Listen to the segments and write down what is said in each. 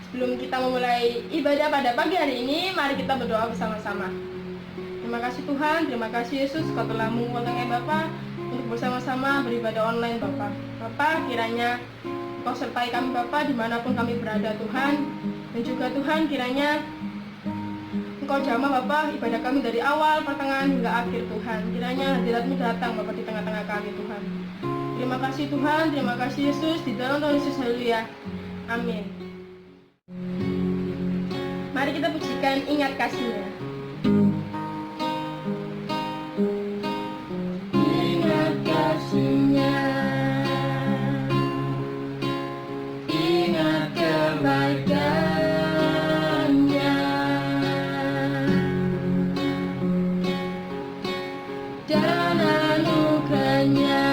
Sebelum kita memulai ibadah pada pagi hari ini, mari kita berdoa bersama-sama. Terima kasih Tuhan, terima kasih Yesus, Kau telah menguatkan Bapa untuk bersama-sama beribadah online Bapa. Bapa, kiranya Kau sertai kami Bapa dimanapun kami berada Tuhan. Dan juga Tuhan, kiranya Engkau jamah Bapa ibadah kami dari awal, pertengahan hingga akhir Tuhan. Kiranya hadirat-Mu datang Bapa di tengah-tengah kami Tuhan. Terima kasih Tuhan, terima kasih Yesus, di dalam Tuhan Yesus, haleluya. Amin. Mari kita pujikan Ingat Kasih-Nya. Ingat kasih-Nya, ingat kebaikan-Nya, dan anugerah-Nya.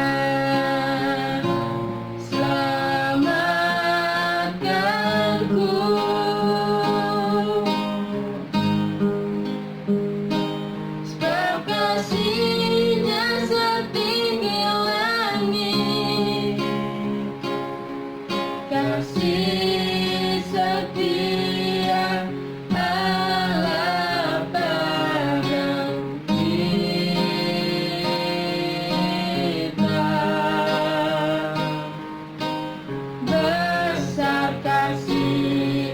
Kasih setia Allah pegang kita. Besar kasih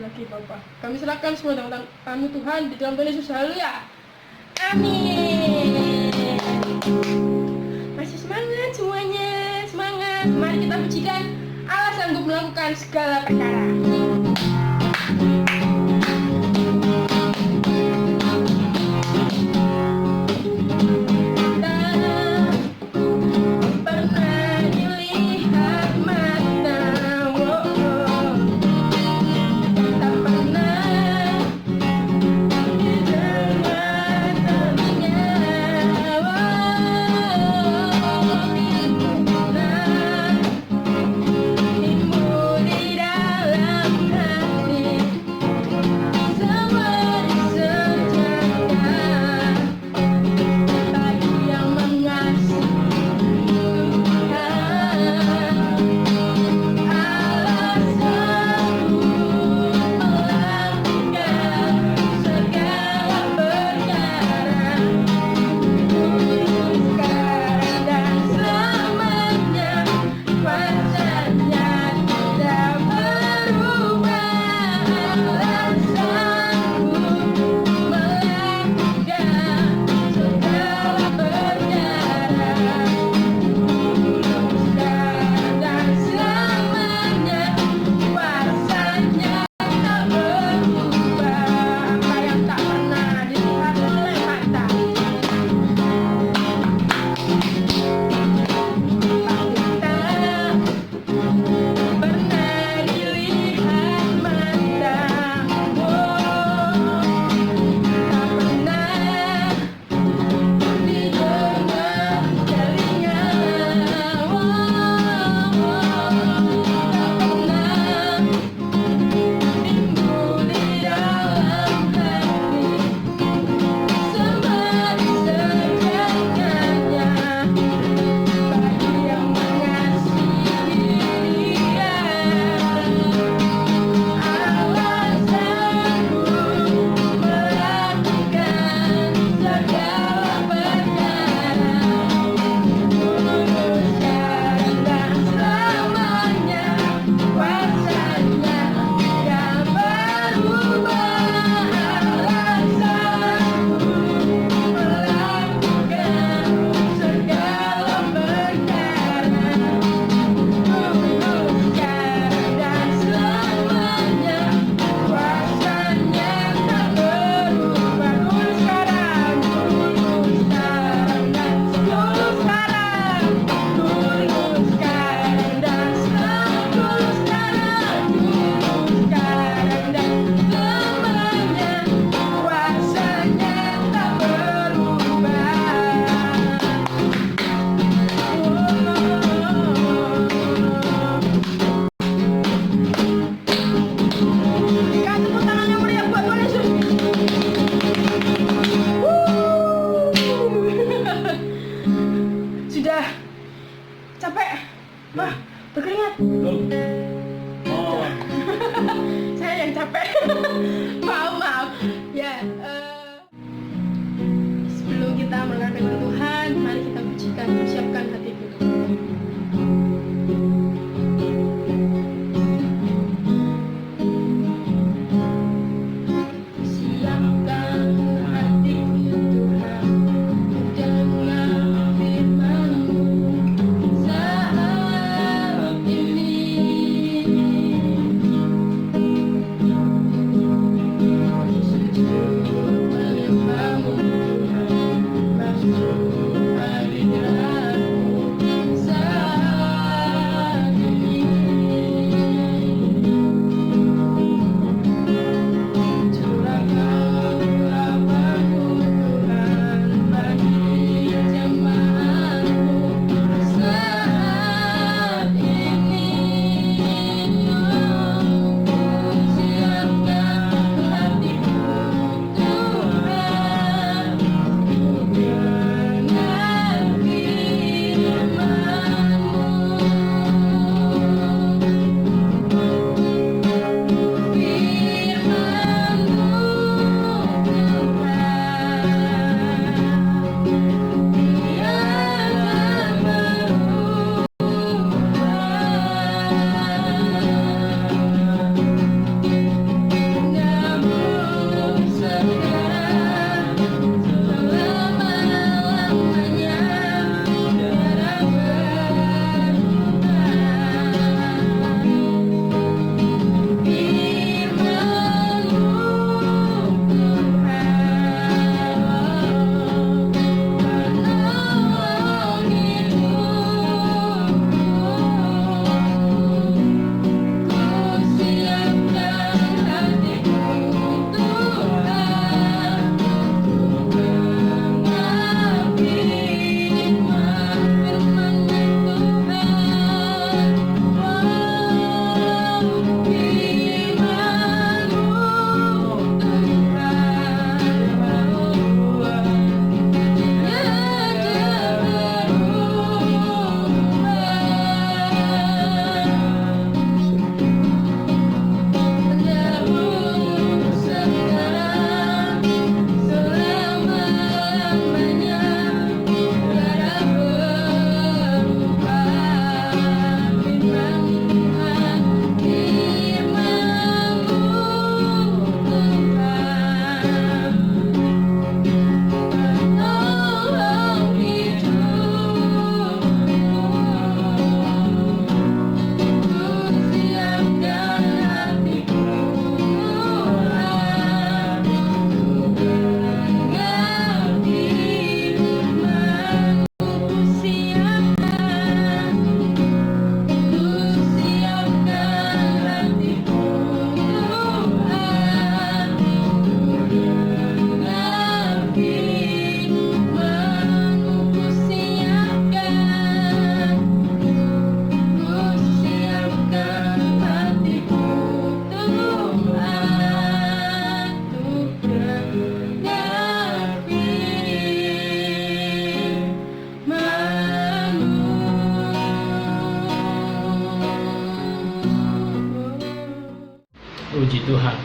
lagi Bapa. Kami serahkan semua dalam kami Tuhan di dalam Tuhan Yesus. Haleluya. Amin. Masih semangat semuanya, semangat. Mari kita pujikan Allah sanggup melakukan segala perkara.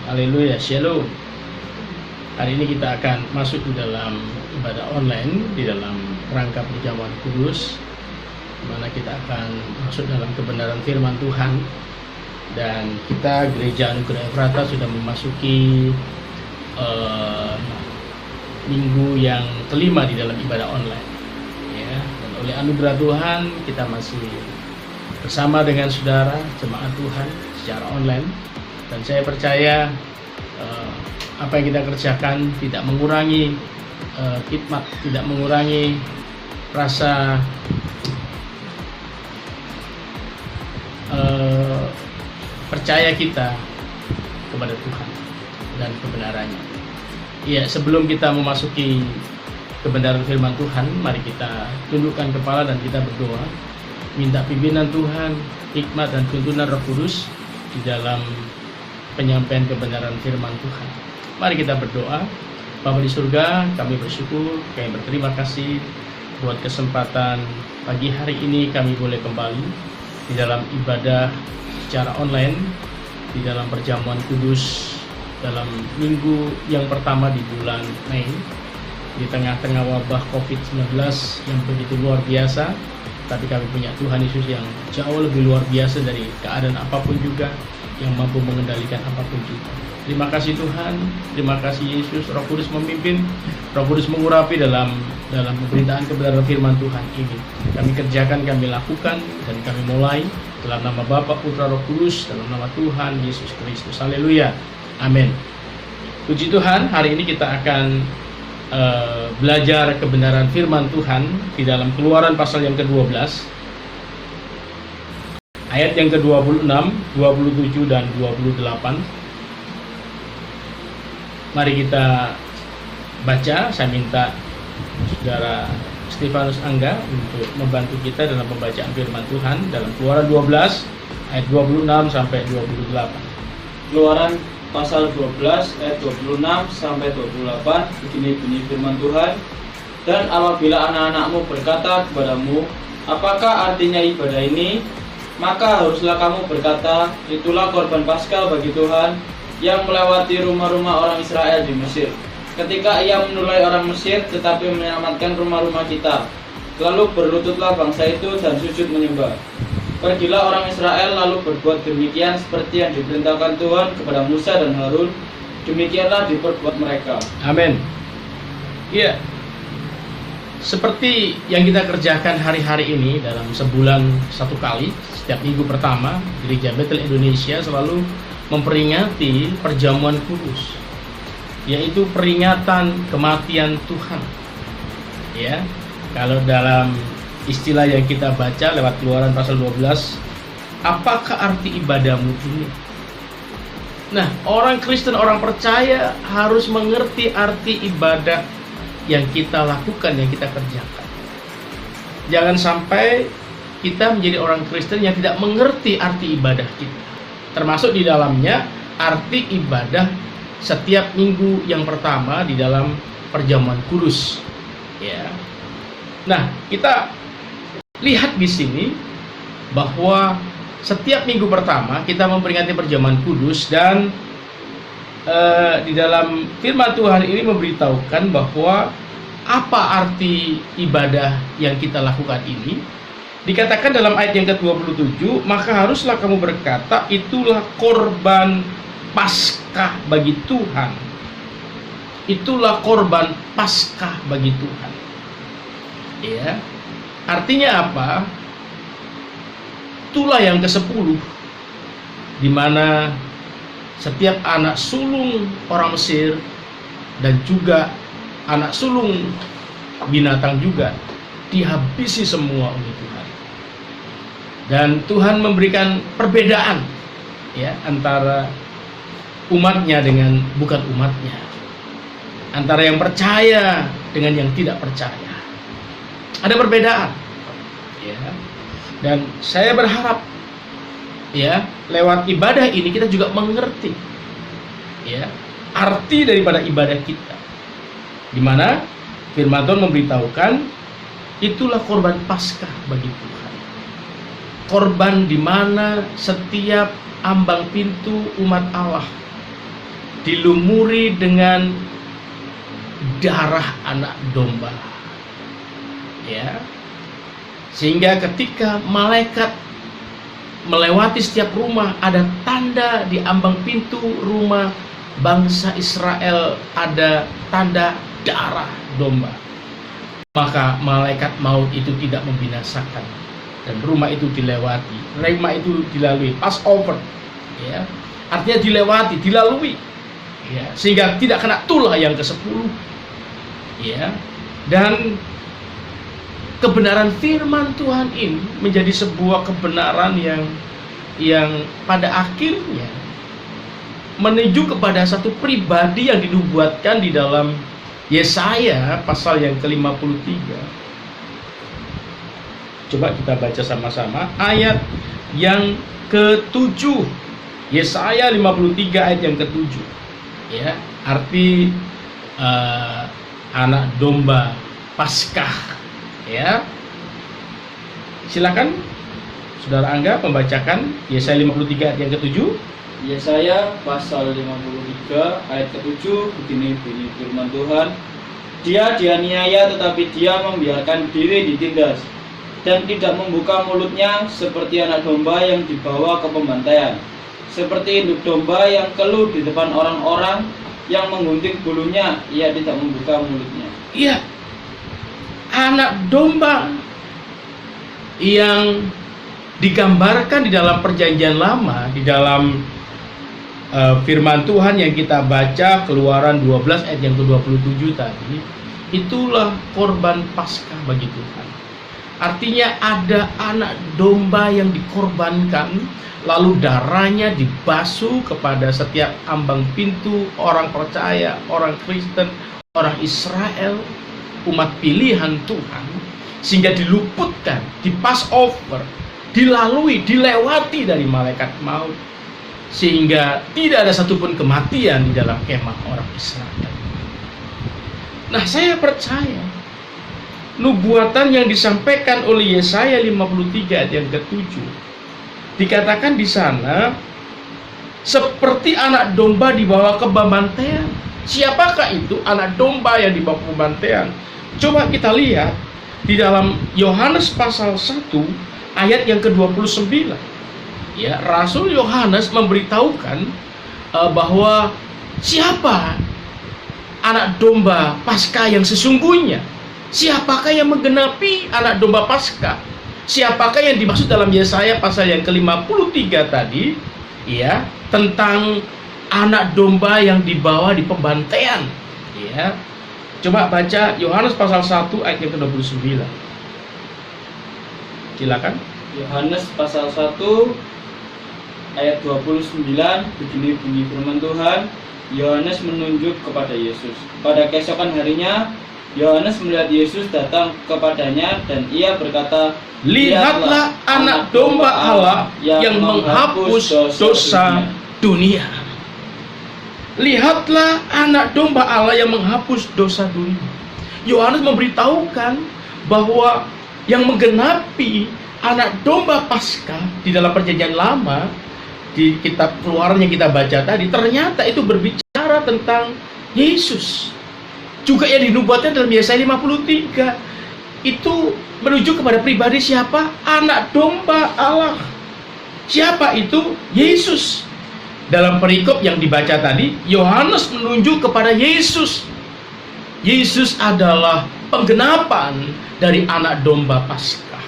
Haleluya, shalom. Hari ini kita akan masuk di dalam ibadah online di dalam rangka perjamuan kudus, di mana kita akan masuk dalam kebenaran firman Tuhan. Dan kita Gereja Anugerah Efrata sudah memasuki minggu yang kelima di dalam ibadah online, ya. Dan oleh anugerah Tuhan kita masih bersama dengan saudara jemaat Tuhan secara online. Dan saya percaya apa yang kita kerjakan tidak mengurangi khidmat, tidak mengurangi rasa percaya kita kepada Tuhan dan kebenarannya. Ya, sebelum kita memasuki kebenaran firman Tuhan, mari kita tundukkan kepala dan kita berdoa, minta pimpinan Tuhan, hikmat dan tuntunan Roh Kudus di dalam penyampaian kebenaran firman Tuhan. Mari kita berdoa. Bapa di surga, kami bersyukur, kami berterima kasih buat kesempatan pagi hari ini kami boleh kembali di dalam ibadah secara online, di dalam perjamuan kudus dalam minggu yang pertama di bulan Mei, di tengah-tengah wabah COVID-19 yang begitu luar biasa. Tapi kami punya Tuhan Yesus yang jauh lebih luar biasa dari keadaan apapun juga, yang mampu mengendalikan apapun juga. Terima kasih Tuhan, terima kasih Yesus. Roh Kudus memimpin, Roh Kudus mengurapi dalam pemberitaan kebenaran firman Tuhan ini. Kami kerjakan, kami lakukan, dan kami mulai dalam nama Bapa, Putra, Roh Kudus, dalam nama Tuhan Yesus Kristus. Haleluya, amin. Puji Tuhan, hari ini kita akan belajar kebenaran firman Tuhan di dalam Keluaran pasal yang ke-12, ayat yang ke-26, 27 dan 28. Mari kita baca. Saya minta Saudara Stefanus Angga untuk membantu kita dalam pembacaan firman Tuhan dalam Keluaran 12 ayat 26 sampai 28. Keluaran pasal 12 ayat 26 sampai 28. Begini bunyi firman Tuhan. Dan apabila anak-anakmu berkata kepadamu, apakah artinya ibadah ini? Maka haruslah kamu berkata, itulah korban Paskah bagi Tuhan yang melewati rumah-rumah orang Israel di Mesir, ketika ia menulai orang Mesir tetapi menyelamatkan rumah-rumah kita. Lalu berlututlah bangsa itu dan sujud menyembah. Pergilah orang Israel lalu berbuat demikian seperti yang diperintahkan Tuhan kepada Musa dan Harun. Demikianlah diperbuat mereka. Amin. Iya, seperti yang kita kerjakan hari-hari ini dalam sebulan satu kali, setiap minggu pertama, Gereja Betel Indonesia selalu memperingati perjamuan kudus, yaitu peringatan kematian Tuhan. Ya, kalau dalam istilah yang kita baca lewat Keluaran pasal 12, apakah arti ibadahmu ini? Nah, orang Kristen, orang percaya harus mengerti arti ibadah yang kita lakukan, yang kita kerjakan. Jangan sampai kita menjadi orang Kristen yang tidak mengerti arti ibadah kita, termasuk di dalamnya arti ibadah setiap minggu yang pertama di dalam perjamuan kudus. Ya. Nah, kita lihat di sini bahwa setiap minggu pertama kita memperingati perjamuan kudus, dan di dalam firman Tuhan ini memberitahukan bahwa apa arti ibadah yang kita lakukan ini. Dikatakan dalam ayat yang ke-27, maka haruslah kamu berkata, itulah korban Paskah bagi Tuhan. Itulah korban Paskah bagi Tuhan. Ya. Artinya apa? Itulah yang ke-10, di mana setiap anak sulung orang Mesir dan juga anak sulung binatang juga dihabisi semua oleh Tuhan. Dan Tuhan memberikan perbedaan, ya, antara umatnya dengan bukan umatnya, antara yang percaya dengan yang tidak percaya. Ada perbedaan, ya. Dan saya berharap, ya, lewat ibadah ini kita juga mengerti, ya, arti daripada ibadah kita, di mana firman Tuhan memberitahukan itulah korban Paskah bagi Tuhan. Korban di mana setiap ambang pintu umat Allah dilumuri dengan darah anak domba. Ya. Sehingga ketika malaikat melewati setiap rumah, ada tanda di ambang pintu rumah bangsa Israel, ada tanda darah domba. Maka malaikat maut itu tidak membinasakan, dan rumah itu dilewati, rumah itu dilalui, Passover, ya, artinya dilewati, dilalui, ya, sehingga tidak kena tulah yang ke-10, ya. Dan kebenaran firman Tuhan ini menjadi sebuah kebenaran yang pada akhirnya menuju kepada satu pribadi yang dinubuatkan di dalam Yesaya pasal yang ke-53. Coba kita baca sama-sama ayat yang ke-7. Yesaya 53 ayat yang ke-7. Ya, arti anak domba Paskah. Ya. Silakan Saudara Angga membacakan Yesaya 53 ayat yang ke-7. Yesaya pasal 53 ayat ke-7, begini bunyi firman Tuhan. Dia dianiaya tetapi dia membiarkan diri ditindas, dan tidak membuka mulutnya, seperti anak domba yang dibawa ke pembantaian, seperti induk domba yang keluh di depan orang-orang yang menggunting bulunya, ia tidak membuka mulutnya. Iya, anak domba yang digambarkan di dalam perjanjian lama, di dalam firman Tuhan yang kita baca Keluaran 12 ayat yang ke-27 tadi, itulah korban Paskah bagi Tuhan. Artinya ada anak domba yang dikorbankan, lalu darahnya dibasuh kepada setiap ambang pintu orang percaya, orang Kristen, orang Israel, umat pilihan Tuhan, sehingga diluputkan, di Passover, dilalui, dilewati dari malaikat maut, sehingga tidak ada satupun kematian di dalam kemah orang Israel. Nah, saya percaya nubuatan yang disampaikan oleh Yesaya 53 ayat yang ke-7 dikatakan di sana seperti anak domba dibawa ke pembantaian. Siapakah itu anak domba yang dibawa ke pembantaian? Coba kita lihat di dalam Yohanes pasal 1 ayat yang ke-29. Ya, Rasul Yohanes memberitahukan bahwa siapa anak domba Paskah yang sesungguhnya. Siapakah yang menggenapi anak domba Paskah? Siapakah yang dimaksud dalam Yesaya pasal yang ke-53 tadi? Ya, tentang anak domba yang dibawa di pembantaian. Ya. Coba baca Yohanes pasal 1 ayat yang ke-29. Silakan. Yohanes pasal 1 ayat 29, begini bunyi firman Tuhan. Yohanes menunjuk kepada Yesus. Pada keesokan harinya Yohanes melihat Yesus datang kepadanya, dan ia berkata, lihatlah anak domba Allah yang menghapus dosa dunia. Lihatlah anak domba Allah yang menghapus dosa dunia. Yohanes memberitahukan bahwa yang menggenapi anak domba Paskah di dalam perjanjian lama, di kitab Keluaran yang kita baca tadi, ternyata itu berbicara tentang Yesus. Juga yang dinubuatkan dalam Yesaya 53 itu menuju kepada pribadi siapa? Anak domba Allah. Siapa itu? Yesus. Dalam perikop yang dibaca tadi, Yohanes menunjuk kepada Yesus. Yesus adalah penggenapan dari anak domba Paskah.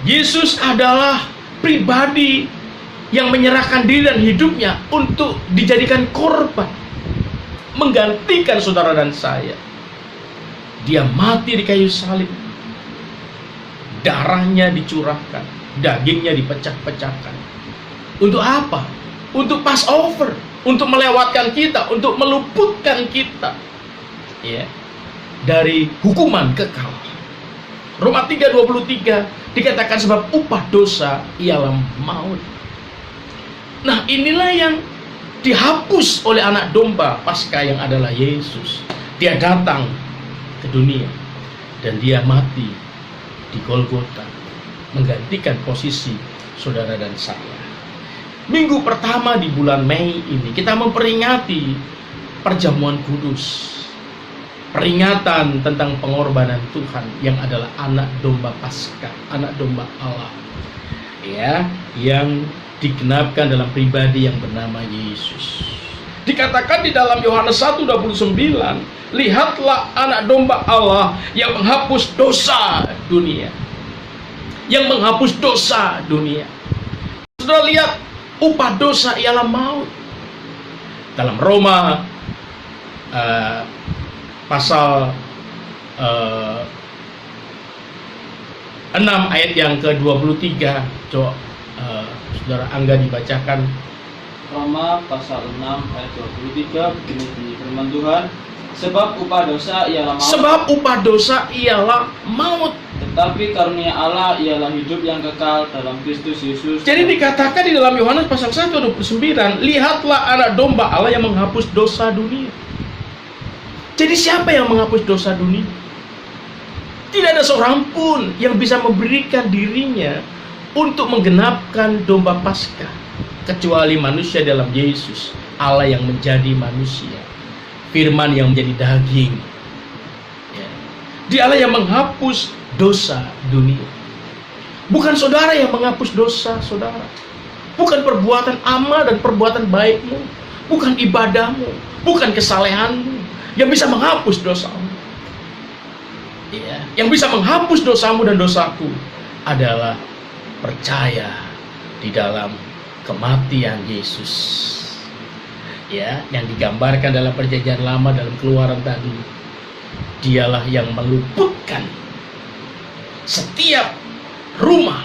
Yesus adalah pribadi yang menyerahkan diri dan hidupnya untuk dijadikan korban, menggantikan saudara dan saya. Dia mati di kayu salib, darahnya dicurahkan, dagingnya dipecah-pecahkan. Untuk apa? Untuk Passover, untuk melewatkan kita, untuk meluputkan kita, ya, dari hukuman kekal. Roma 3:23 dikatakan sebab upah dosa ialah maut. Nah, inilah yang dihapus oleh anak domba Paskah yang adalah Yesus. Dia datang ke dunia dan dia mati di Golgota, menggantikan posisi saudara dan saya. Minggu pertama di bulan Mei ini kita memperingati perjamuan kudus. Peringatan tentang pengorbanan Tuhan yang adalah anak domba Paskah, anak domba Allah. Ya, yang digenapkan dalam pribadi yang bernama Yesus. Dikatakan di dalam Yohanes 1:29, lihatlah anak domba Allah yang menghapus dosa dunia. Yang menghapus dosa dunia. Saudara lihat, upah dosa ialah maut. Dalam Roma pasal 6 ayat yang ke-23, coba saudara Angga dibacakan. Roma pasal 6 ayat 23, begini bunyi firman Tuhan, sebab upah dosa ialah maut. Sebab upah dosa ialah maut. Tetapi karunia Allah ialah hidup yang kekal dalam Kristus Yesus. Jadi dikatakan di dalam Yohanes pasal 1:29, lihatlah anak domba Allah yang menghapus dosa dunia. Jadi siapa yang menghapus dosa dunia? Tidak ada seorang pun yang bisa memberikan dirinya untuk menggenapkan domba Paskah kecuali manusia dalam Yesus, Allah yang menjadi manusia, Firman yang menjadi daging. Ya. Dialah yang menghapus dosa dunia. Bukan saudara yang menghapus dosa saudara. Bukan perbuatan amal dan perbuatan baikmu, bukan ibadahmu, bukan kesalehanmu yang bisa menghapus dosamu. Ya. Yang bisa menghapus dosamu dan dosaku adalah percaya di dalam kematian Yesus. Ya, yang digambarkan dalam perjanjian lama dalam Keluaran tadi. Dialah yang meluputkan setiap rumah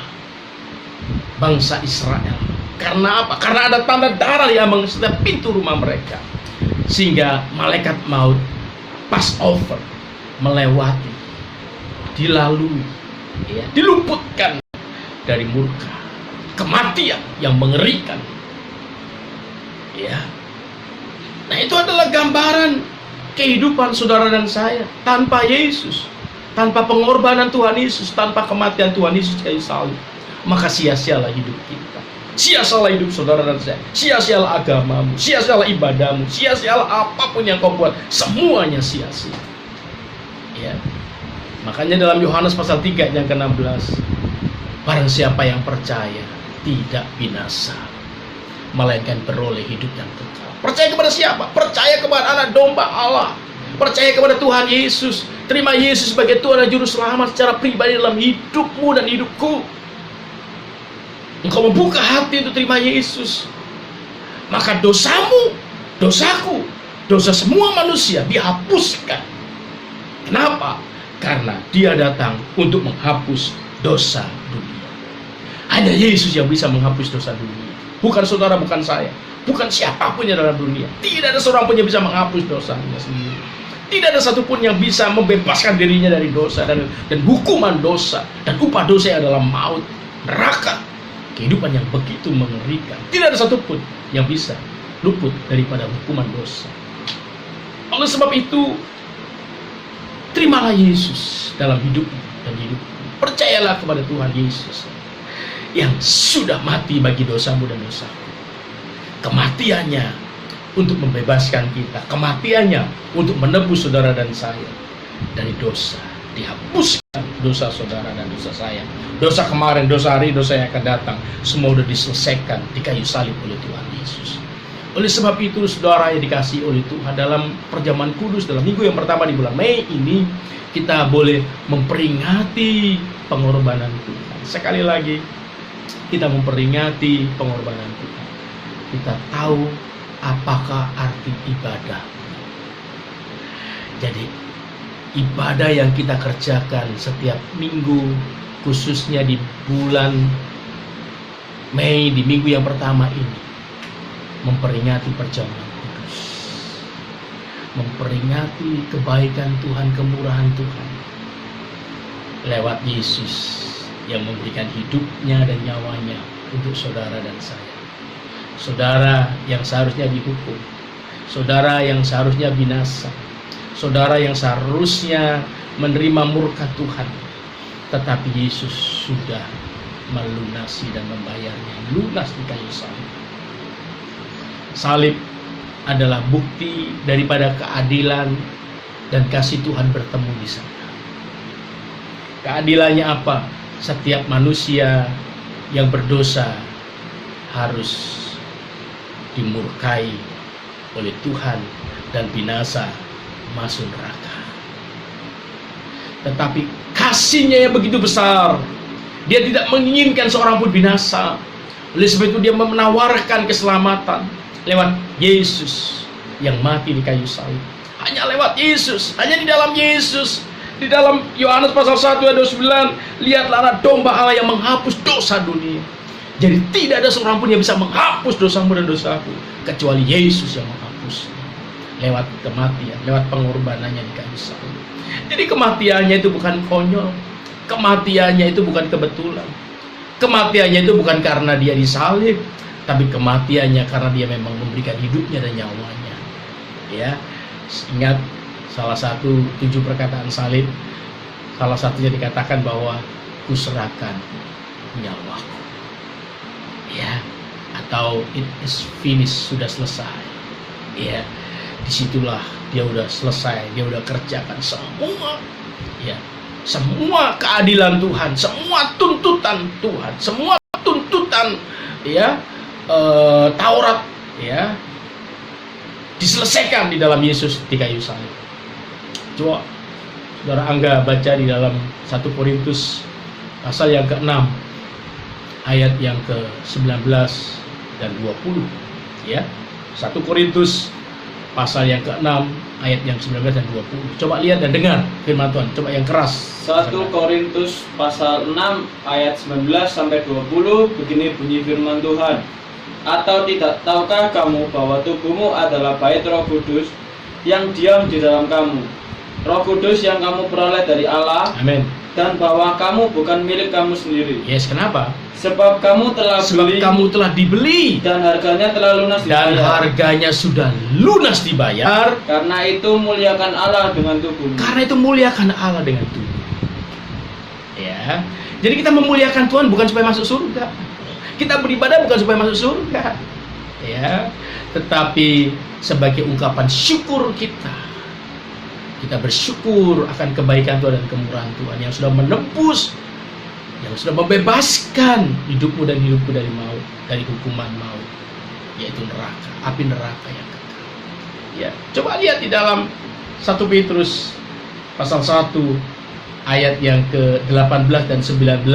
bangsa Israel. Karena apa? Karena ada tanda darah yang setiap pintu rumah mereka. Sehingga malaikat maut Passover melewati, dilalui, ya, diluputkan dari murka kematian yang mengerikan. Ya. Nah, itu adalah gambaran kehidupan saudara dan saya tanpa Yesus, tanpa pengorbanan Tuhan Yesus, tanpa kematian Tuhan Yesus kayu salib. Maka sia-sialah hidup kita. Sia-sialah hidup saudara dan saya. Sia-sialah agamamu, sia-sialah ibadahmu, sia-sialah apapun yang kau buat, semuanya sia-sia. Ya. Makanya dalam Yohanes pasal 3 yang ke-16, barang siapa yang percaya tidak binasa, melainkan beroleh hidup yang kekal. Percaya kepada siapa? Percaya kepada anak domba Allah. Percaya kepada Tuhan Yesus. Terima Yesus sebagai Tuhan dan Juru Selamat secara pribadi dalam hidupmu dan hidupku. Engkau membuka hati untuk terima Yesus, maka dosamu, dosaku, dosa semua manusia dihapuskan. Kenapa? Karena Dia datang untuk menghapus dosa dunia. Hanya Yesus yang bisa menghapus dosa dunia. Bukan saudara, bukan saya, bukan siapapun yang dalam dunia. Tidak ada seorang pun yang bisa menghapus dosanya sendiri. Tidak ada satupun yang bisa membebaskan dirinya dari dosa dan hukuman dosa. Dan upah dosa adalah maut, neraka, kehidupan yang begitu mengerikan. Tidak ada satupun yang bisa luput daripada hukuman dosa. Oleh sebab itu, terimalah Yesus dalam hidupmu dan hidupmu. Percayalah kepada Tuhan Yesus yang sudah mati bagi dosamu dan dosaku. Kematiannya untuk membebaskan kita, kematiannya untuk menebus saudara dan saya dari dosa. Dihapuskan dosa saudara dan dosa saya, dosa kemarin, dosa hari, dosa yang akan datang, semua sudah diselesaikan di kayu salib oleh Tuhan Yesus. Oleh sebab itu, saudara yang dikasihi oleh Tuhan, dalam perjamuan kudus dalam minggu yang pertama di bulan Mei ini, kita boleh memperingati pengorbanan Tuhan. Sekali lagi, kita memperingati pengorbanan Tuhan. Kita tahu apakah arti ibadah. Jadi, ibadah yang kita kerjakan setiap minggu, khususnya di bulan Mei, di minggu yang pertama ini, memperingati perjamuan kudus, memperingati kebaikan Tuhan, kemurahan Tuhan lewat Yesus yang memberikan hidupnya dan nyawanya untuk saudara dan saya. Saudara yang seharusnya dihukum, saudara yang seharusnya binasa, saudara yang seharusnya menerima murka Tuhan, tetapi Yesus sudah melunasi dan membayarnya, lunas di kayu salib. salib adalah bukti daripada keadilan dan kasih Tuhan bertemu di sana. Keadilannya apa? Setiap manusia yang berdosa harus dimurkai oleh Tuhan dan binasa, masuk neraka. Tetapi kasih-Nya yang begitu besar, Dia tidak menginginkan seorang pun binasa. Oleh sebab itu Dia menawarkan keselamatan lewat Yesus yang mati di kayu salib. Hanya lewat Yesus, hanya di dalam Yesus. Di dalam Yohanes pasal 1 ayat 29, lihatlah anak domba Allah yang menghapus dosa dunia. Jadi tidak ada seorang pun yang bisa menghapus dosamu dan dosaku kecuali Yesus yang menghapus lewat kematian, lewat pengorbanannya di kayu salib. Jadi kematiannya itu bukan konyol, kematiannya itu bukan kebetulan, kematiannya itu bukan karena Dia disalib, tapi kematiannya karena Dia memang memberikan hidupnya dan nyawanya. Ya, ingat salah satu 7 perkataan salib, salah satunya dikatakan bahwa kuserahkan nyawaku. Ya, atau it is finished, sudah selesai. Ya, disitulah Dia udah selesai, Dia udah kerjakan semua. Ya, semua keadilan Tuhan, semua tuntutan Tuhan, semua tuntutan ya Taurat ya diselesaikan di dalam Yesus di kayu salib. Coba Saudara Angga baca di dalam 1 Korintus pasal yang ke-6 ayat yang ke-19 dan 20 ya. 1 Korintus pasal yang ke-6 ayat yang 19 dan 20. Coba lihat dan dengar firman Tuhan, coba yang keras. 1 Korintus pasal 6 ayat 19 sampai 20, begini bunyi firman Tuhan. Atau tidak tahukah kamu bahwa tubuhmu adalah bait Roh Kudus yang diam di dalam kamu, Roh Kudus yang kamu peroleh dari Allah. Amin. Dan bahwa kamu bukan milik kamu sendiri. Yes, kenapa? Sebab kamu telah dibeli dan harganya telah lunas dibayar. Dan harganya sudah lunas dibayar. Karena itu muliakan Allah dengan tubuhmu. Karena itu muliakan Allah dengan tubuh. Ya. Jadi kita memuliakan Tuhan bukan supaya masuk surga. Kita beribadah bukan supaya masuk surga. Ya. Tetapi sebagai ungkapan syukur kita. Kita bersyukur akan kebaikan Tuhan dan kemurahan Tuhan yang sudah menebus, yang sudah membebaskan hidupmu dan hidupku dari maut, dari hukuman maut, yaitu neraka, api neraka yang kekal. Ya, coba lihat di dalam 1 Petrus pasal 1 ayat yang ke-18 dan 19.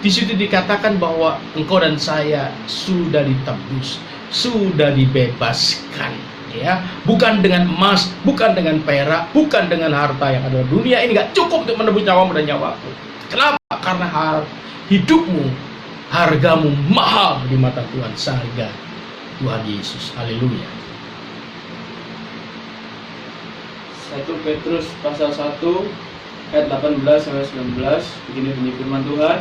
Di situ dikatakan bahwa engkau dan saya sudah ditebus, sudah dibebaskan. Ya, bukan dengan emas, bukan dengan perak, bukan dengan harta yang ada di dunia ini, nggak cukup untuk menebus nyawamu dan nyawaku. Kenapa? Karena hidupmu, hargamu mahal di mata Tuhan, seharga Tuhan Yesus. Haleluya. 1 Petrus pasal 1 ayat 18 sampai 19, begini bunyi firman Tuhan.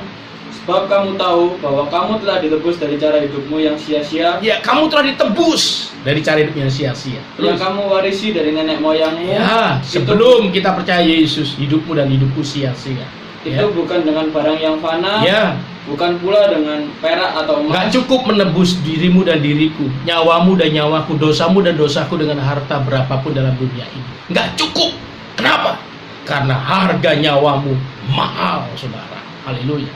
Sebab kamu tahu bahwa kamu telah ditebus dari cara hidupmu yang sia-sia. Ya, kamu telah ditebus dari cara hidup yang sia-sia. Yang kamu warisi dari nenek moyangmu. Ya, sebelum kita percaya Yesus, hidupmu dan hidupku sia-sia. Itu bukan dengan barang yang fana. Ya. Bukan pula dengan perak atau emas. Nggak cukup menebus dirimu dan diriku, nyawamu dan nyawaku, dosamu dan dosaku dengan harta berapapun dalam dunia ini. Nggak cukup. Kenapa? Karena harga nyawamu mahal, saudara. Haleluya.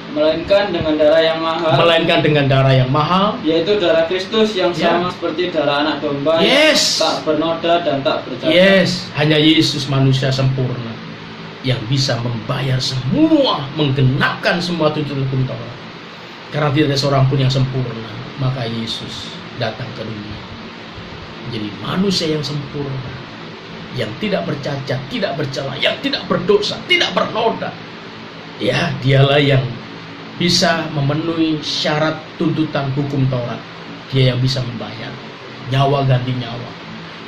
Melainkan dengan darah yang mahal. Melainkan dengan darah yang mahal, yaitu darah Kristus yang sama seperti darah anak domba. Yes. Yang tak bernoda dan tak bercacat. Yes, hanya Yesus manusia sempurna yang bisa membayar semua, menggenapkan semua tuntutan hukum Taurat. Karena tidak ada seorang pun yang sempurna, maka Yesus datang ke dunia menjadi manusia yang sempurna, yang tidak bercacat, tidak bercela, yang tidak berdosa, tidak bernoda. Ya, dialah yang bisa memenuhi syarat tuntutan hukum Taurat. Dia yang bisa membayar. Nyawa ganti nyawa.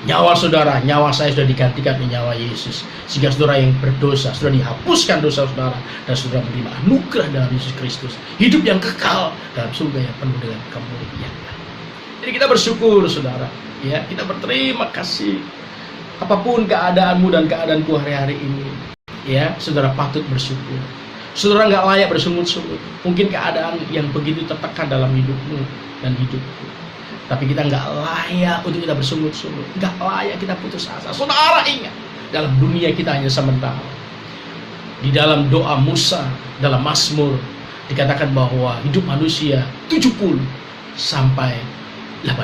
Nyawa saudara, nyawa saya sudah digantikan dengan nyawa Yesus. Sehingga saudara yang berdosa sudah dihapuskan dosa saudara, dan saudara menerima anugerah dalam Yesus Kristus. Hidup yang kekal dalam surga yang penuh dengan kemuliaan. Jadi kita bersyukur saudara. Ya, kita berterima kasih. Apapun keadaanmu dan keadaanku hari-hari ini, ya, saudara patut bersyukur. Saudara nggak layak bersungut-sungut. Mungkin keadaan yang begitu tertekan dalam hidupmu dan hidupku. Tapi kita nggak layak untuk kita bersungut-sungut, nggak layak kita putus asa. Saudara ingat, dalam dunia kita hanya sementara. Di dalam doa Musa, dalam Mazmur, dikatakan bahwa hidup manusia 70 sampai 80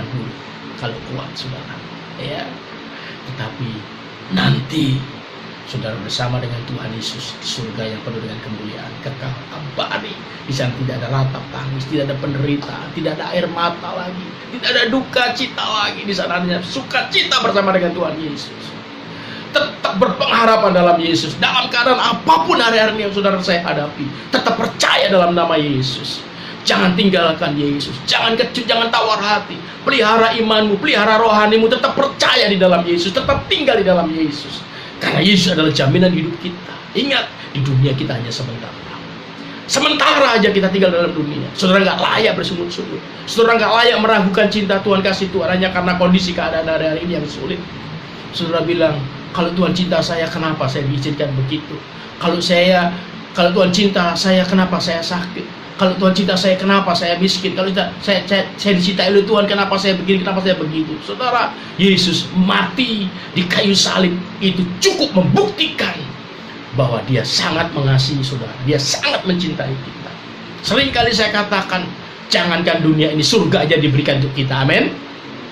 kalau kuat, saudara. Ya, tetapi nanti saudara bersama dengan Tuhan Yesus di surga yang penuh dengan kemuliaan kekal abadi. Di sana tidak ada ratap tangis, tidak ada penderitaan, tidak ada air mata lagi, tidak ada duka cita lagi. Di sana hanya sukacita bersama dengan Tuhan Yesus. Tetap berpengharapan dalam Yesus, dalam keadaan apapun hari-hari yang saudara saya hadapi. Tetap percaya dalam nama Yesus. Jangan tinggalkan Yesus, jangan kecut, jangan tawar hati. Pelihara imanmu, pelihara rohanimu, tetap percaya di dalam Yesus, tetap tinggal di dalam Yesus. Karena Yesus adalah jaminan hidup kita. Ingat, di dunia kita hanya sementara. Sementara aja kita tinggal dalam dunia. Saudara nggak layak bersungut-sungut. Saudara nggak layak meragukan cinta Tuhan, kasih Tuhan hanya karena kondisi keadaan hari-hari ini yang sulit. Saudara bilang, kalau Tuhan cinta saya, kenapa saya diizinkan begitu? Kalau Tuhan cinta saya, kenapa saya sakit? Kalau Tuhan cinta saya, kenapa saya miskin? Kalau saya dicintai oleh Tuhan, kenapa saya begini, kenapa saya begitu? Saudara, Yesus mati di kayu salib itu cukup membuktikan bahwa dia sangat mengasihi saudara. Dia sangat mencintai kita. Seringkali saya katakan, jangankan dunia ini, surga aja diberikan untuk kita. Amin.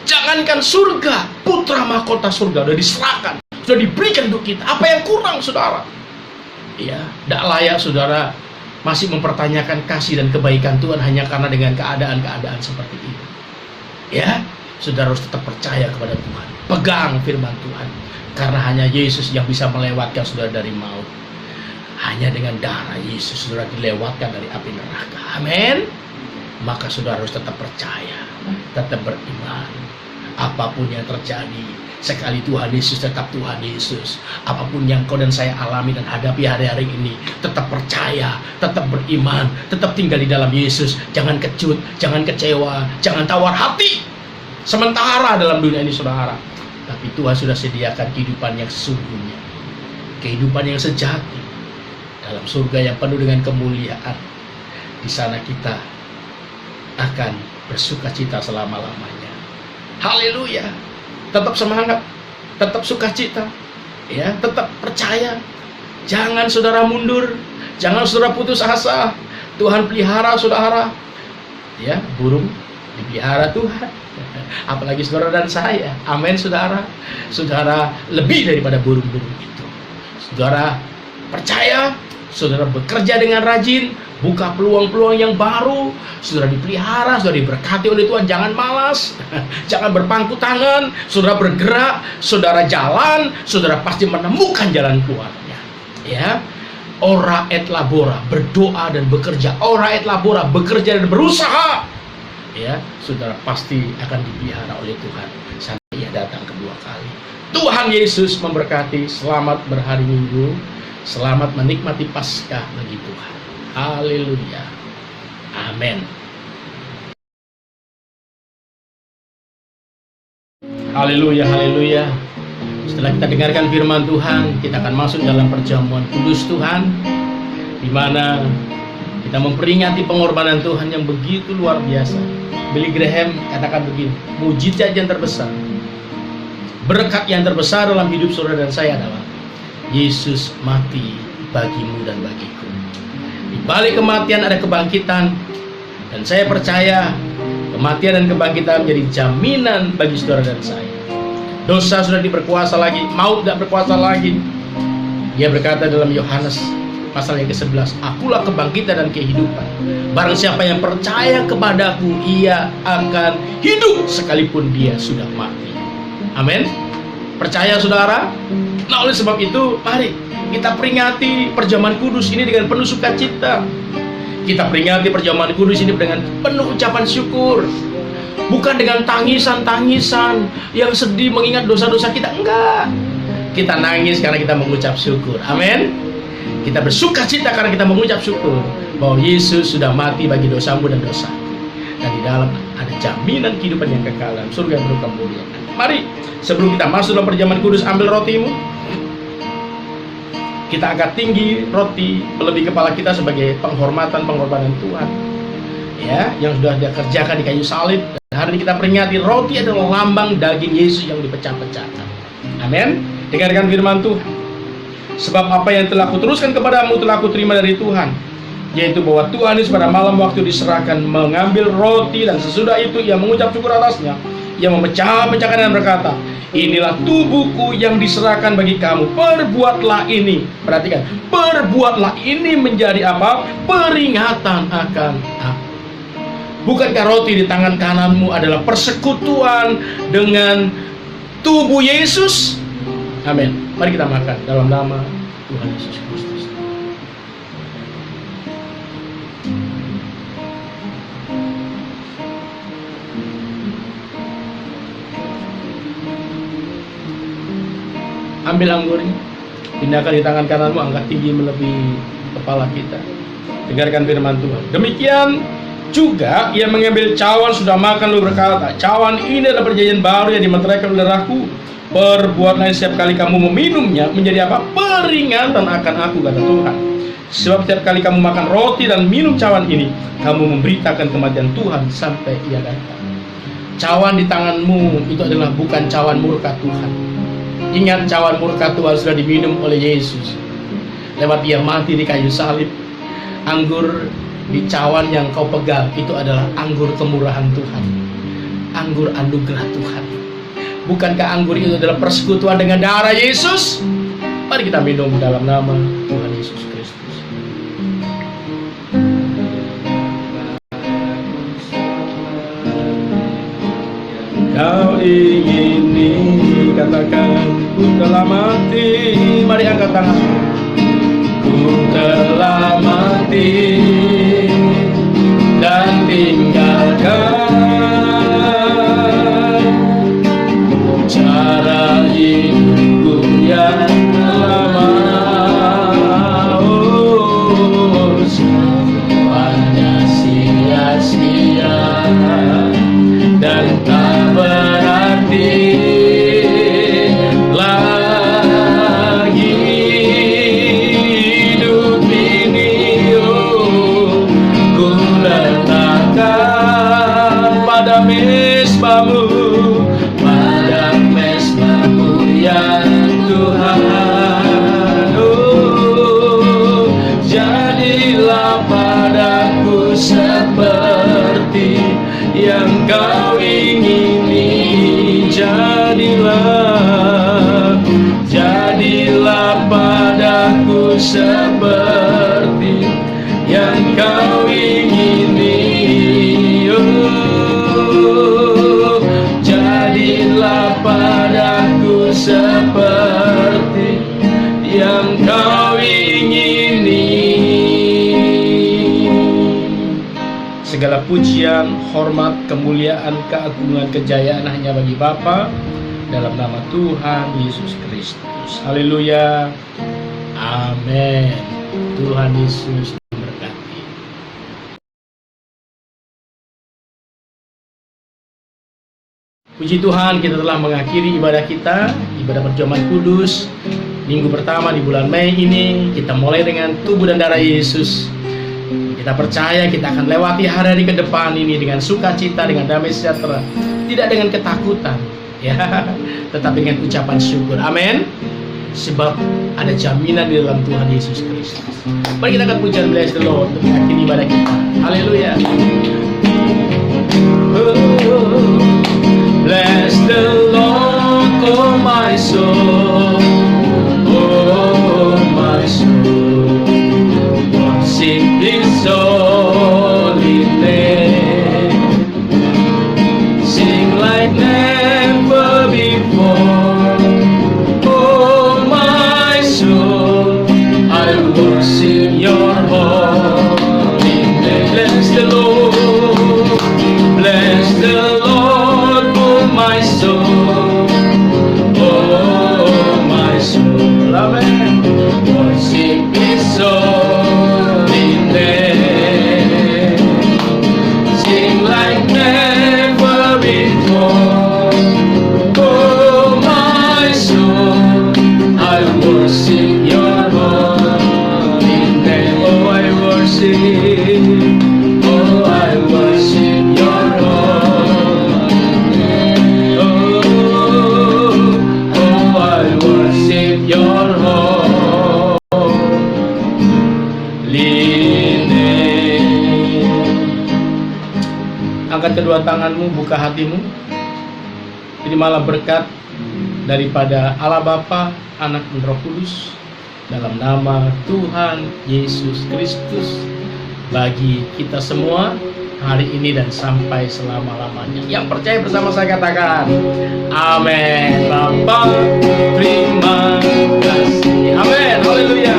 Jangankan surga, putra mahkota surga sudah diserahkan, sudah diberikan untuk kita. Apa yang kurang, saudara? Ya, tidak layak saudara masih mempertanyakan kasih dan kebaikan Tuhan hanya karena dengan keadaan-keadaan seperti ini. Ya, saudara harus tetap percaya kepada Tuhan. Pegang firman Tuhan. Karena hanya Yesus yang bisa melewatkan saudara dari maut. Hanya dengan darah Yesus saudara dilewatkan dari api neraka. Amin. Maka saudara harus tetap percaya, tetap beriman. Apapun yang terjadi, sekali Tuhan Yesus tetap Tuhan Yesus. Apapun yang kau dan saya alami dan hadapi hari-hari ini, tetap percaya, tetap beriman, tetap tinggal di dalam Yesus. Jangan kecut, jangan kecewa, jangan tawar hati. Sementara dalam dunia ini, saudara. Tapi Tuhan sudah sediakan kehidupan yang sesungguhnya, kehidupan yang sejati dalam surga yang penuh dengan kemuliaan. Di sana kita akan bersukacita selama-lamanya. Haleluya. Tetap semangat, tetap sukacita, ya, tetap percaya. Jangan saudara mundur, jangan saudara putus asa. Tuhan pelihara saudara, ya, burung dipelihara Tuhan. Apalagi saudara dan saya. Amin, saudara. Saudara lebih daripada burung-burung itu. Saudara percaya, saudara bekerja dengan rajin, buka peluang-peluang yang baru. Saudara dipelihara, saudara diberkati oleh Tuhan. Jangan malas, jangan berpangku tangan. Saudara bergerak, saudara jalan, saudara pasti menemukan jalan keluarnya. Ya, ora et labora, berdoa dan bekerja. Ora et labora, bekerja dan berusaha. Ya, saudara pasti akan dipelihara oleh Tuhan sampai Ia datang kedua kali. Tuhan Yesus memberkati. Selamat berhari Minggu. Selamat menikmati Paskah bagi Tuhan. Haleluya. Amin. Haleluya, haleluya. Setelah kita dengarkan firman Tuhan, kita akan masuk dalam perjamuan kudus Tuhan, di mana kita memperingati pengorbanan Tuhan yang begitu luar biasa. Billy Graham katakan begini, mujizat yang terbesar, berkat yang terbesar dalam hidup saudara dan saya adalah Yesus mati bagimu dan bagiku. Di balik kematian ada kebangkitan, dan saya percaya kematian dan kebangkitan menjadi jaminan bagi saudara dan saya. Dosa sudah diberkuasa lagi, maut tidak berkuasa lagi. Dia berkata dalam Yohanes pasal yang ke-11, akulah kebangkitan dan kehidupan. Barang siapa yang percaya kepadaku, ia akan hidup sekalipun dia sudah mati. Amin. Percaya saudara? Nah, oleh sebab itu, mari kita peringati perjamuan kudus ini dengan penuh sukacita. Kita peringati perjamuan kudus ini dengan penuh ucapan syukur. Bukan dengan tangisan-tangisan yang sedih mengingat dosa-dosa kita. Enggak. Kita nangis karena kita mengucap syukur. Amin. Kita bersukacita karena kita mengucap syukur bahwa Yesus sudah mati bagi dosamu dan dosaku. Dan di dalam ada jaminan kehidupan yang kekal dalam surga yang penuh kemuliaan. Mari, sebelum kita masuk dalam perjamuan kudus, ambil rotimu. Kita angkat tinggi roti melebihi kepala kita sebagai penghormatan pengorbanan Tuhan. ya, yang sudah dia kerjakan di kayu salib. Dan hari ini kita peringati roti adalah lambang daging Yesus yang dipecah-pecahkan. Amin. Dengarkan firman Tuhan. Sebab apa yang telah kuteruskan kepadamu telah kuterima dari Tuhan, yaitu bahwa Tuhan Yesus pada malam waktu diserahkan mengambil roti, dan sesudah itu ia mengucap syukur atasnya, ia memecah-pecahkan dan berkata, inilah tubuhku yang diserahkan bagi kamu, perbuatlah ini. Perhatikan, perbuatlah ini menjadi apa? Peringatan akan aku. Bukankah roti di tangan kananmu adalah persekutuan dengan tubuh Yesus? Amin. Mari kita makan dalam nama Tuhan Yesus Kristus. Ambil anggurnya, pindahkan di tangan kananmu, angkat tinggi melebihi kepala kita. Dengarkan firman Tuhan. Demikian juga ia mengambil cawan sudah makan lalu berkata, cawan ini adalah perjanjian baru yang dimeteraikan oleh darahku. Perbuatlah setiap kali kamu meminumnya menjadi apa? Peringatan akan aku, kata Tuhan. Sebab setiap kali kamu makan roti dan minum cawan ini, kamu memberitakan kematian Tuhan sampai ia datang. Cawan di tanganmu itu adalah bukan cawan murka Tuhan. Ingat, cawan murka Tuhan sudah diminum oleh Yesus lewat dia mati di kayu salib. Anggur di cawan yang kau pegang itu adalah anggur kemurahan Tuhan, anggur anugerah Tuhan. Bukankah anggur itu adalah persekutuan dengan darah Yesus? Mari kita minum dalam nama Tuhan Yesus Kristus. Kau ingini, katakan, ku telah mati. Mari angkat tangan. Ku telah mati dan tinggalkan cara hidupku yang lama. Oh, semuanya sia-sia dan tak berarti lagi. Hidup ini, oh, ku letakkan pada mesbahmu, pada mesbahmu ya Tuhan. Oh, jadilah padaku seperti yang kau ingini. Jadilah padaku seperti yang kau ingini. Oh, jadilah padaku seperti yang kau ingini. Segala pujian, hormat, kemuliaan, keagungan, kejayaan hanya bagi Bapa, dalam nama Tuhan Yesus Kristus. Haleluya. Amin. Tuhan Yesus memberkati. Puji Tuhan, kita telah mengakhiri ibadah kita, ibadah perjamuan kudus minggu pertama di bulan Mei ini. Kita mulai dengan tubuh dan darah Yesus. Kita percaya kita akan lewati hari-hari ke depan ini dengan sukacita, dengan damai sejahtera, tidak dengan ketakutan, ya, tetapi dengan ucapan syukur. Amin. Sebab ada jaminan di dalam Tuhan Yesus Kristus. Mari kita akan pujian Bless the Lord untuk mengakhiri ibadah kita. Haleluya. Oh, bless the Lord, oh my soul, oh my soul, worship His holy name, sing like never before. Oh my soul, I worship Your holy name. Bless the Lord, bless the Lord, oh my soul, oh my soul. Amen. Worship His holy name, sing like never before. Oh my soul, I worship Your holy name. Oh, I worship, oh, I worship Lambaikan kedua tanganmu, buka hatimu. Terimalah berkat daripada Allah Bapa, Anak dan Roh Kudus, dalam nama Tuhan Yesus Kristus, bagi kita semua hari ini dan sampai selama-lamanya. Yang percaya bersama saya katakan amin. Bapa, terima kasih. Amin. Haleluya.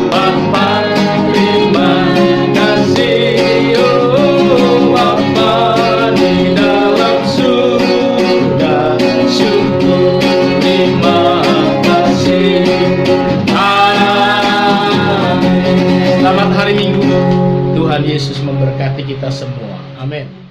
Bapa, terima kasih. Oh Bapa di dalam surga, syukur, terima kasih. Amin. Selamat hari Minggu. Tuhan Yesus memberkati kita semua. Amin.